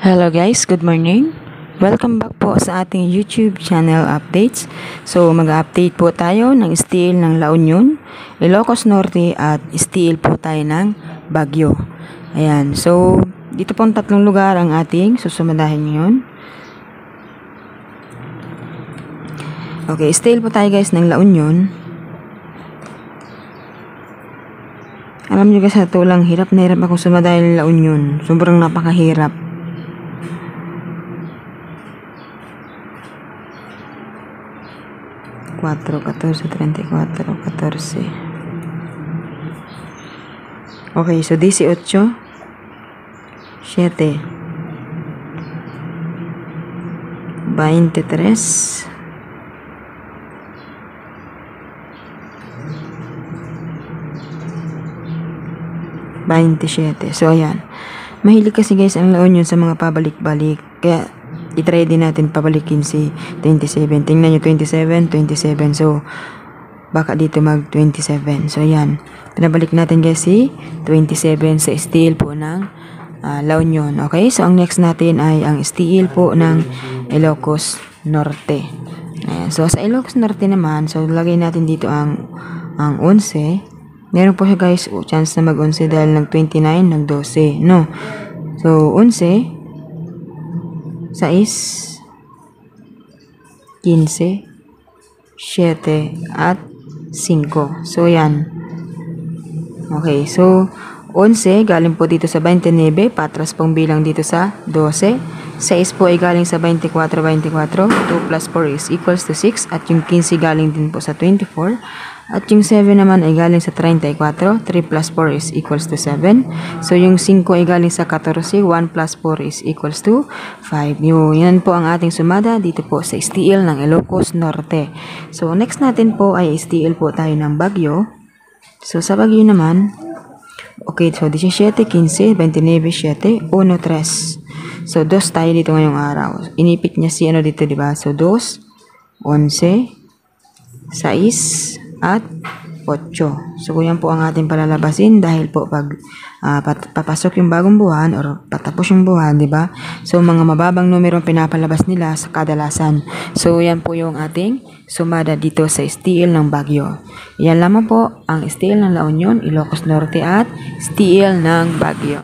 Hello guys, good morning. Welcome back po sa ating YouTube channel updates. So mag-update po tayo ng steel ng La Union, Ilocos Norte at steel po tayo ng Baguio. Ayan, so dito pong tatlong lugar ang ating susumadahin ngayon. Okay, steel po tayo guys ng La Union. Alam nyo guys, ito lang, hirap na hirap akong sumadahin ng La Union. Sobrang napakahirap. Okay, so 18, 7, 23, 27. So ayan, mahilig kasi guys ang La Union sa mga pabalik-balik, kaya i-try din natin pabalikin si 27. Tingnan nyo, 27, 27. So, baka dito mag 27. So, ayan. Pinabalik natin guys si 27 sa steel po ng La Union. Okay? So, ang next natin ay ang steel po ng Ilocos Norte. Ayan. So, sa Ilocos Norte naman, so, lagay natin dito ang 11. Meron po siya guys, chance na mag 11 dahil nag 29, nag 12. No? So, 11, 6, 15, 7, at 5. So, yan. Okay, so, 11 galing po dito sa 29, patras pong bilang dito sa 12. 6 po ay galing sa 24, 2 plus 4 is equals to 6. At yung 15 galing din po sa 24. At yung 7 naman ay galing sa 34. 3 plus 4 is equals to 7. So, yung 5 ay galing sa 14. 1 plus 4 is equals to 5. Yan po ang ating sumada dito po sa steel ng Ilocos Norte. So, next natin po ay steel po tayo ng Baguio. So, sa Baguio naman, okay, so 17, 15, 29, 7, 1, 3. So, 2 tayo dito ngayong araw. Inipit niya si ano dito, diba? So, 2, 11, 6, at 8. So, yan po ang ating palalabasin dahil po pag papasok yung bagong buwan or patapos yung buwan, di ba? So, mga mababang numero pinapalabas nila sa kadalasan. So, yan po yung ating sumada dito sa steel ng Baguio. Yan lamang po ang steel ng La Union, Ilocos Norte at steel ng Baguio.